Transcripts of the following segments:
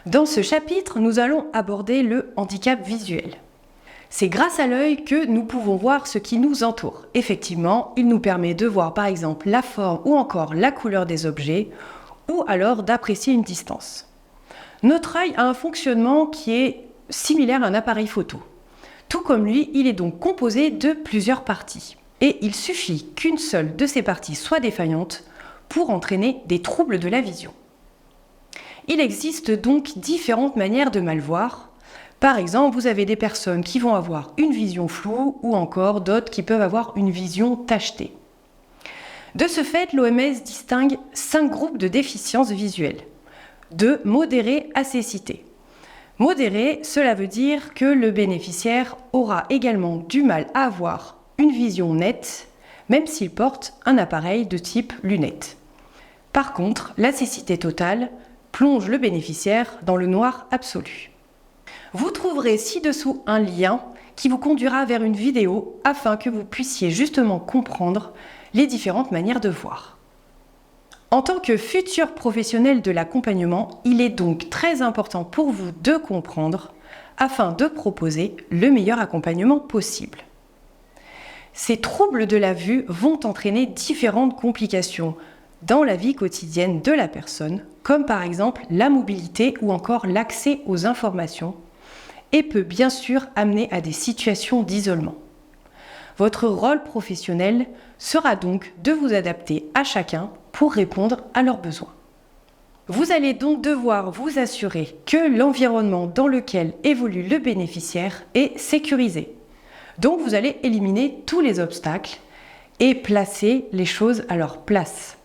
Dans ce chapitre, nous allons aborder le handicap visuel. C'est grâce à l'œil que nous pouvons voir ce qui nous entoure. Effectivement, il nous permet de voir par exemple la forme ou encore la couleur des objets, ou alors d'apprécier une distance. Notre œil a un fonctionnement qui est similaire à un appareil photo. Tout comme lui, il est donc composé de plusieurs parties. Et il suffit qu'une seule de ces parties soit défaillante pour entraîner des troubles de la vision. Il existe donc différentes manières de mal voir. Par exemple, vous avez des personnes qui vont avoir une vision floue ou encore d'autres qui peuvent avoir une vision tachetée. De ce fait, l'OMS distingue 5 groupes de déficiences visuelles, de modérée à cécité. Modéré, cela veut dire que le bénéficiaire aura également du mal à avoir une vision nette, même s'il porte un appareil de type lunettes. Par contre, la cécité totale plonge le bénéficiaire dans le noir absolu. Vous trouverez ci-dessous un lien qui vous conduira vers une vidéo afin que vous puissiez justement comprendre les différentes manières de voir. En tant que futur professionnel de l'accompagnement, il est donc très important pour vous de comprendre afin de proposer le meilleur accompagnement possible. Ces troubles de la vue vont entraîner différentes complications dans la vie quotidienne de la personne, comme par exemple la mobilité ou encore l'accès aux informations, et peut bien sûr amener à des situations d'isolement. Votre rôle professionnel sera donc de vous adapter à chacun pour répondre à leurs besoins. Vous allez donc devoir vous assurer que l'environnement dans lequel évolue le bénéficiaire est sécurisé. Donc vous allez éliminer tous les obstacles et placer les choses à leur place.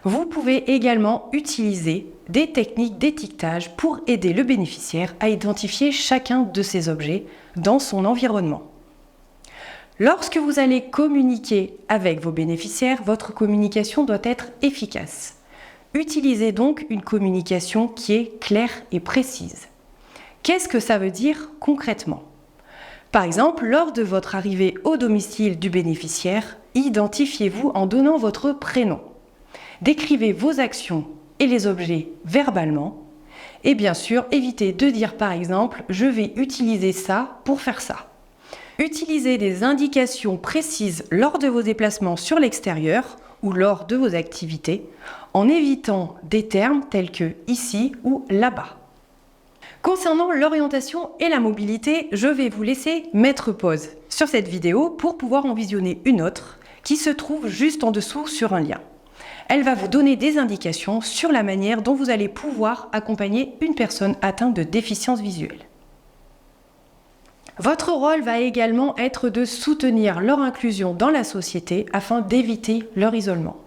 Vous pouvez également utiliser des techniques d'étiquetage pour aider le bénéficiaire à identifier chacun de ces objets dans son environnement. Lorsque vous allez communiquer avec vos bénéficiaires, votre communication doit être efficace. Utilisez donc une communication qui est claire et précise. Qu'est-ce que ça veut dire concrètement ? Par exemple, lors de votre arrivée au domicile du bénéficiaire, identifiez-vous en donnant votre prénom. Décrivez vos actions et les objets verbalement. Et bien sûr, évitez de dire par exemple « je vais utiliser ça pour faire ça ». Utilisez des indications précises lors de vos déplacements sur l'extérieur ou lors de vos activités, en évitant des termes tels que « ici » ou « là-bas ». Concernant l'orientation et la mobilité, je vais vous laisser mettre pause sur cette vidéo pour pouvoir en visionner une autre qui se trouve juste en dessous sur un lien. Elle va vous donner des indications sur la manière dont vous allez pouvoir accompagner une personne atteinte de déficience visuelle. Votre rôle va également être de soutenir leur inclusion dans la société afin d'éviter leur isolement.